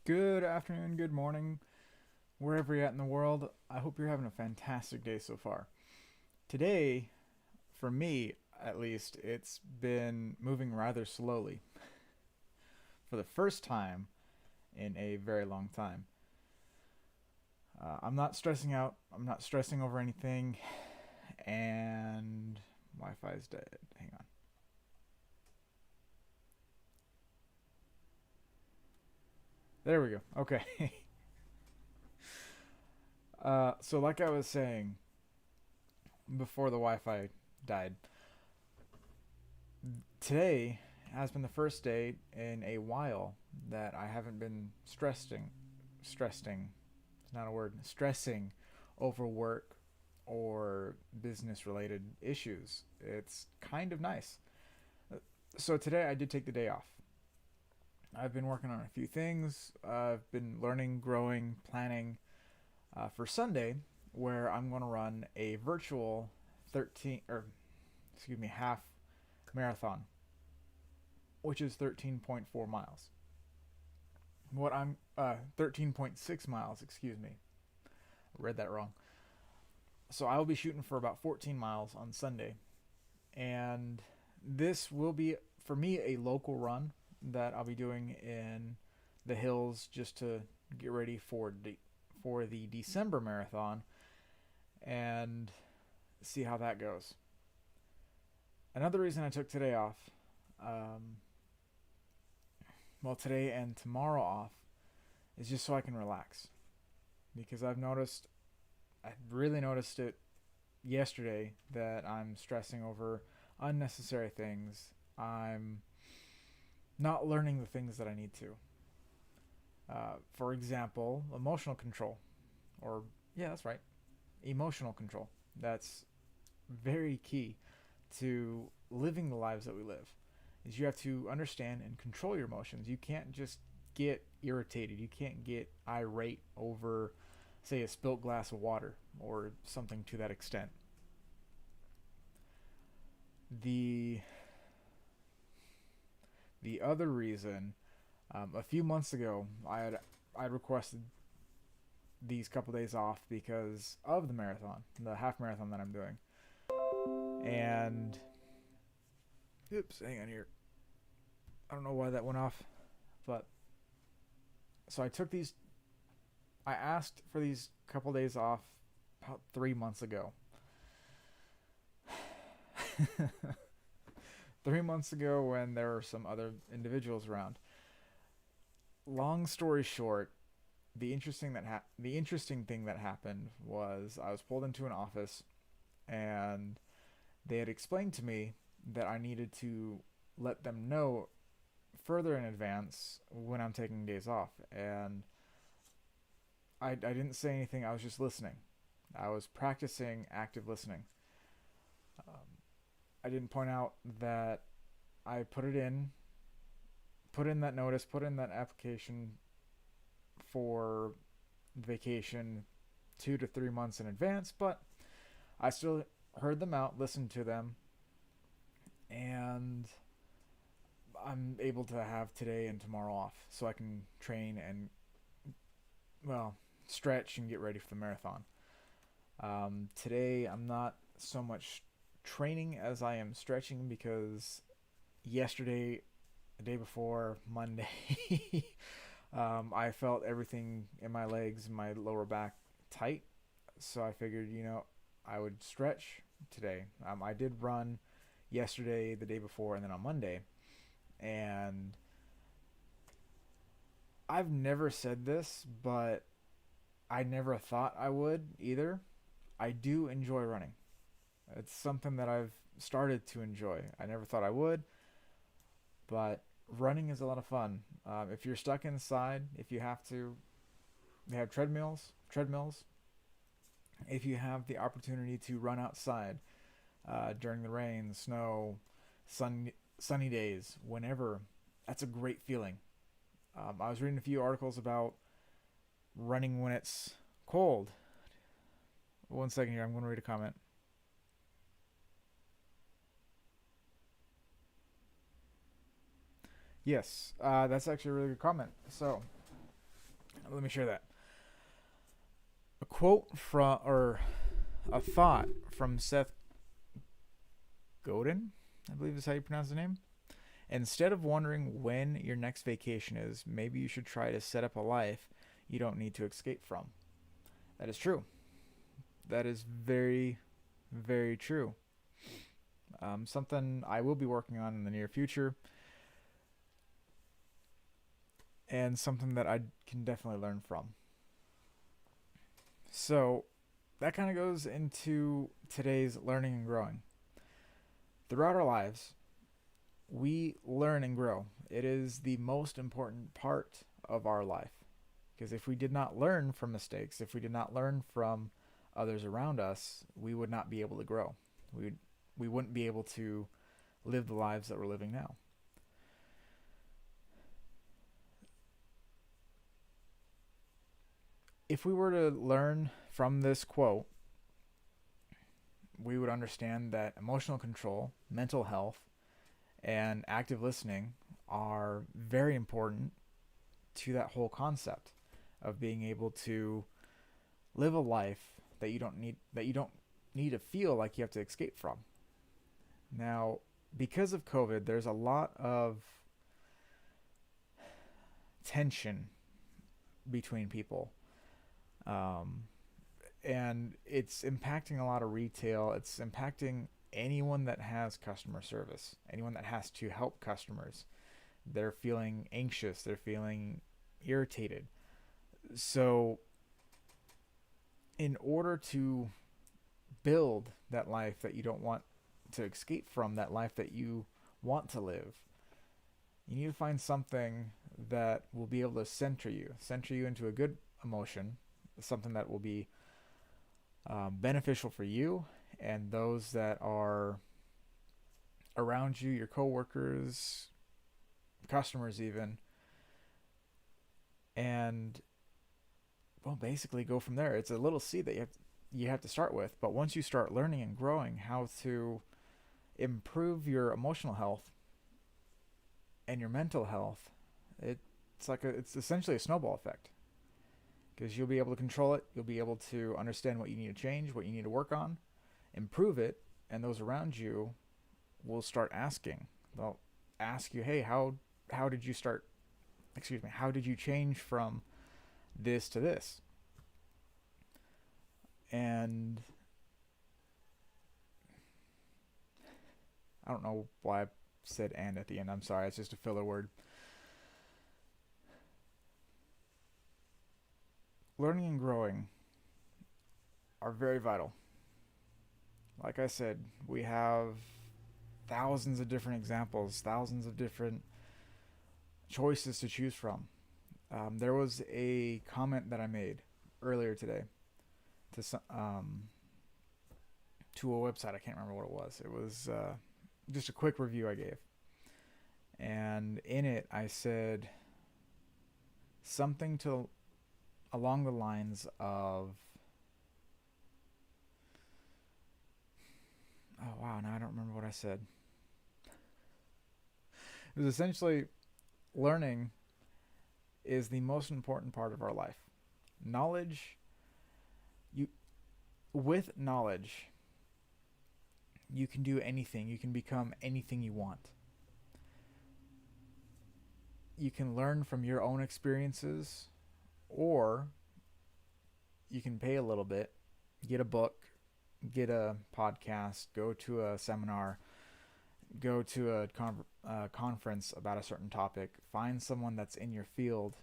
Good afternoon, good morning, wherever you're at in the world. I hope you're having a fantastic day so far. Today, for me at least, it's been moving rather slowly for the first time in a very long time. I'm not stressing out, I'm not stressing over anything, and Wi Fi's dead. Hang on. There we go. Okay. So, like I was saying before the Wi Fi died, today has been the first day in a while that I haven't been stressing, it's not a word, stressing over work or business related issues. It's kind of nice. So today I did take the day off. I've been working on a few things. I've been learning, growing, planning for Sunday, where I'm going to run a virtual 13 or excuse me half marathon, which is 13.4 miles. What I'm 13.6 miles, excuse me. I read that wrong. So I will be shooting for about 14 miles on Sunday, and this will be for me a local run that I'll be doing in the hills just to get ready for the December marathon and see how that goes. Another reason I took today off, um, well, today and tomorrow off, is just so I can relax. Because I really noticed it yesterday that I'm stressing over unnecessary things. I'm not learning the things that I need to. For example, emotional control. Or, yeah, that's right, emotional control. That's very key to living the lives that we live. Is you have to understand and control your emotions. You can't just get irritated. You can't get irate over, say, a spilt glass of water or something to that extent. The the other reason, a few months ago, I requested these couple days off because of the marathon, the half marathon that I'm doing, and oops, hang on here. I don't know why that went off, but so I took these. I asked for these couple days off about 3 months ago. 3 months ago, when there were some other individuals around. Long story short, the interesting thing that happened was I was pulled into an office, and they had explained to me that I needed to let them know further in advance when I'm taking days off, and I didn't say anything. I was just listening. I was practicing active listening. Um, I didn't point out that I put in that notice, put in that application for vacation 2 to 3 months in advance, but I still heard them out, listened to them, and I'm able to have today and tomorrow off so I can train and, well, stretch and get ready for the marathon. Today, I'm not so much training as I am stretching because yesterday, the day before, Monday, I felt everything in my legs and my lower back tight. So I figured, I would stretch today. I did run yesterday, the day before, and then on Monday. And I've never said this, but I never thought I would either. I do enjoy running. It's something that I've started to enjoy. I never thought I would, but running is a lot of fun. If you're stuck inside, if you have to, they have treadmills. If you have the opportunity to run outside during the rain, snow, sunny days, whenever, that's a great feeling. I was reading a few articles about running when it's cold. One second here, I'm going to read a comment. Yes, that's actually a really good comment. So, Let me share that. A quote from, or a thought from Seth Godin, I believe is how you pronounce the name. Instead of wondering when your next vacation is, maybe you should try to set up a life you don't need to escape from. That is true. That is very, very true. Something I will be working on in the near future, and something that I can definitely learn from. So, that kind of goes into today's learning and growing. Throughout our lives, we learn and grow. It is the most important part of our life. Because if we did not learn from mistakes, if we did not learn from others around us, we would not be able to grow. We wouldn't be able to live the lives that we're living now. If we were to learn from this quote, we would understand that emotional control, mental health, and active listening are very important to that whole concept of being able to live a life that you don't need to feel like you have to escape from. Now, because of COVID, there's a lot of tension between people. Um, and it's impacting a lot of retail. It's impacting anyone that has customer service, anyone that has to help customers. They're feeling anxious, they're feeling irritated. So, in order to build that life that you don't want to escape from, that life that you want to live, you need to find something that will be able to center you into a good emotion, something that will be beneficial for you and those that are around you, your coworkers, customers, even, and well, basically go from there. It's a little seed that you have to start with, but once you start learning and growing how to improve your emotional health and your mental health, it's essentially a snowball effect because you'll be able to control it. You'll be able to understand what you need to change, what you need to work on, improve it, and those around you will start asking. They'll ask you, "Hey, how did you start? Excuse me, how did you change from this to this?" And I don't know why I said "and" at the end. I'm sorry. It's just a filler word. Learning and growing are very vital. Like I said, we have thousands of different examples, thousands of different choices to choose from. There was a comment that I made earlier today to a website. I can't remember what it was. It was just a quick review I gave. And in it, I said something along the lines of, oh wow, now I don't remember what I said. It was essentially, learning is the most important part of our life. Knowledge, you with knowledge, you can do anything. You can become anything you want. You can learn from your own experiences, or you can pay a little bit, get a book, get a podcast, go to a seminar, go to a conference about a certain topic, find someone that's in your field,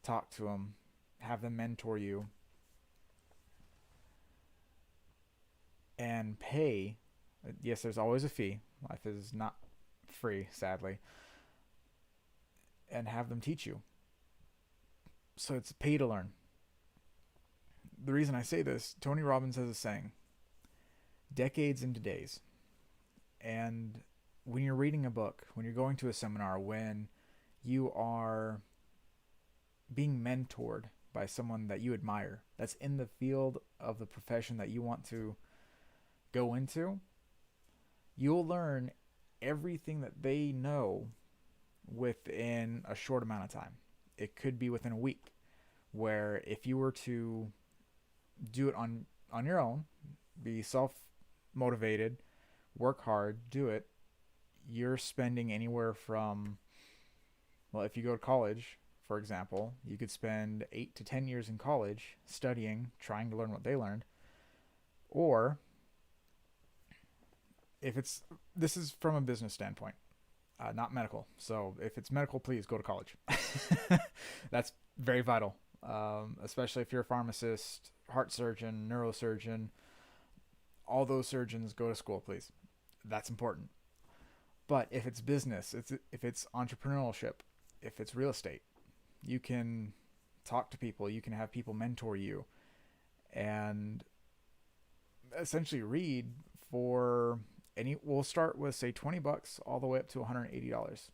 talk to them, have them mentor you, and pay. Yes, there's always a fee. Life is not free, sadly. And have them teach you. So it's pay to learn. The reason I say this, Tony Robbins has a saying, decades into days. And when you're reading a book, when you're going to a seminar, when you are being mentored by someone that you admire, that's in the field of the profession that you want to go into, you'll learn everything that they know within a short amount of time. It could be within a week, where if you were to do it on your own, be self motivated, work hard, do it, you're spending anywhere from, well, if you go to college, for example, you could spend 8 to 10 years in college studying, trying to learn what they learned. Or if it's, this is from a business standpoint, not medical. So if it's medical, please go to college. That's very vital, especially if you're a pharmacist, heart surgeon, neurosurgeon. All those surgeons, go to school, please. That's important. But if it's business, if it's entrepreneurship, if it's real estate, you can talk to people, you can have people mentor you, and essentially read for any. We'll start with say $20 all the way up to $180.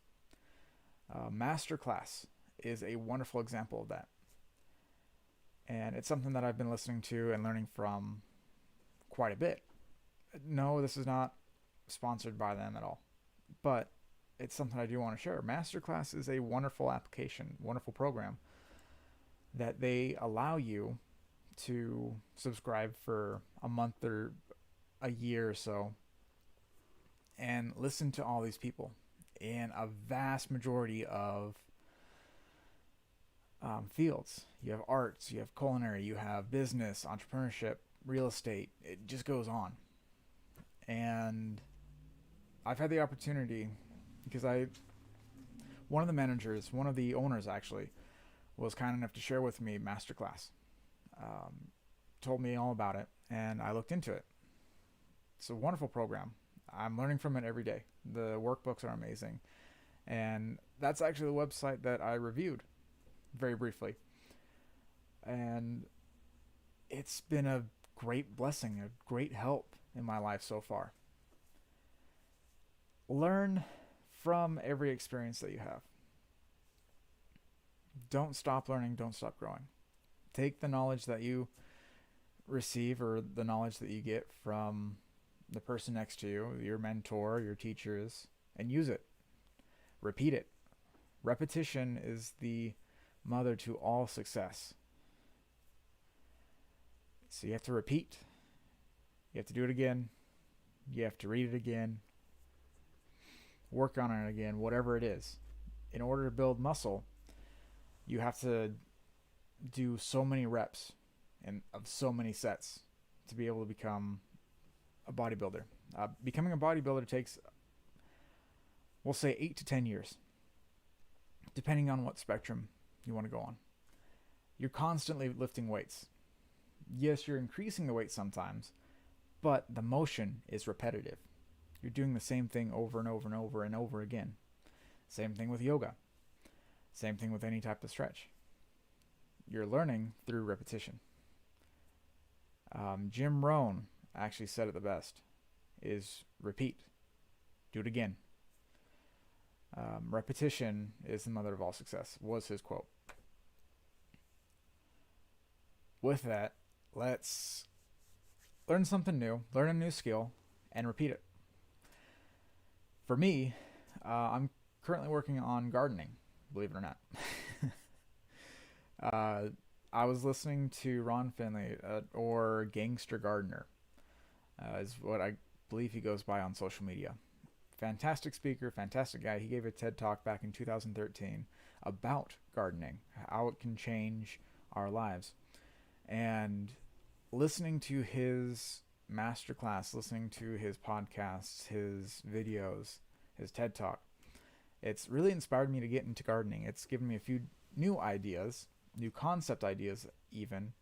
Masterclass is a wonderful example of that, and it's something that I've been listening to and learning from quite a bit. No, this is not sponsored by them at all, but it's something I do want to share. Masterclass is a wonderful application, wonderful program that they allow you to subscribe for a month or a year or so and listen to all these people in a vast majority of fields. You have arts, you have culinary, you have business, entrepreneurship, real estate. It just goes on. And I've had the opportunity because one of the managers, one of the owners actually, was kind enough to share with me Masterclass. Told me all about it, and I looked into it. It's a wonderful program. I'm learning from it every day. The workbooks are amazing. And that's actually the website that I reviewed very briefly. And it's been a great blessing, a great help in my life so far. Learn from every experience that you have. Don't stop learning, don't stop growing. Take the knowledge that you receive or the knowledge that you get from the person next to you, your mentor, your teachers, and use it. Repeat it. Repetition is the mother to all success. So you have to repeat. You have to do it again. You have to read it again. Work on it again, whatever it is. In order to build muscle, you have to do so many reps and of so many sets to be able to become a bodybuilder. Becoming a bodybuilder takes, we'll say, 8 to 10 years, depending on what spectrum you want to go on. You're constantly lifting weights. Yes, you're increasing the weight sometimes, but the motion is repetitive. You're doing the same thing over and over and over and over again. Same thing with yoga. Same thing with any type of stretch. You're learning through repetition. Jim Rohn actually said it the best, is repeat. Do it again. Repetition is the mother of all success, was his quote. With that, let's learn something new, learn a new skill, and repeat it. For me, I'm currently working on gardening, believe it or not. I was listening to Ron Finley, or Gangster Gardener, is what I believe he goes by on social media. Fantastic speaker, fantastic guy. He gave a TED Talk back in 2013 about gardening, how it can change our lives. And listening to his masterclass, listening to his podcasts, his videos, his TED Talk, it's really inspired me to get into gardening. It's given me a few new ideas, new concept ideas even,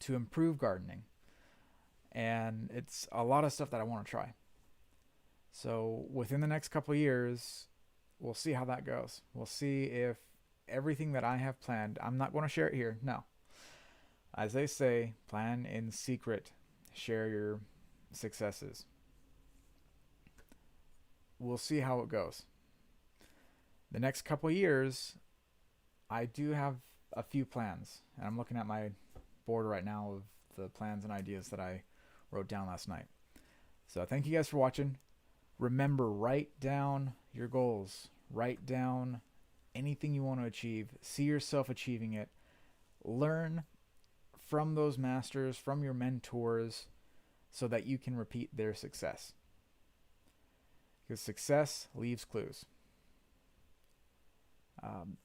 to improve gardening. And it's a lot of stuff that I want to try. So within the next couple of years, we'll see how that goes. We'll see if everything that I have planned, I'm not going to share it here, no. As they say, plan in secret, share your successes. We'll see how it goes. The next couple of years, I do have a few plans, and I'm looking at my board right now of the plans and ideas that I wrote down last night. So thank you guys for watching. Remember, write down your goals. Write down anything you want to achieve. See yourself achieving it. Learn from those masters, from your mentors, so that you can repeat their success. Because success leaves clues.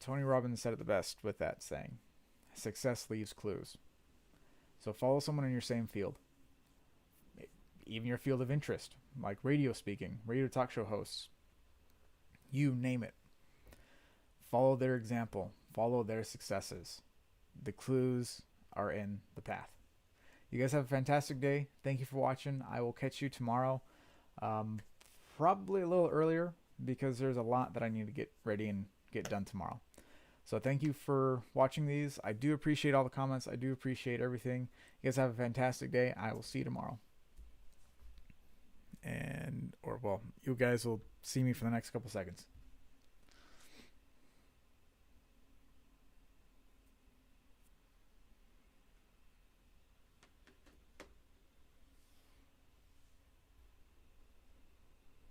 Tony Robbins said it the best with that saying: success leaves clues. So follow someone in your same field, even your field of interest, like radio speaking, radio talk show hosts, you name it. Follow their example, follow their successes. The clues are in the path. You guys have a fantastic day. Thank you for watching. I will catch you tomorrow, probably a little earlier, because there's a lot that I need to get ready and get done tomorrow. So thank you for watching these. I do appreciate all the comments. I do appreciate everything. You guys have a fantastic day. I will see you tomorrow. You guys will see me for the next couple seconds.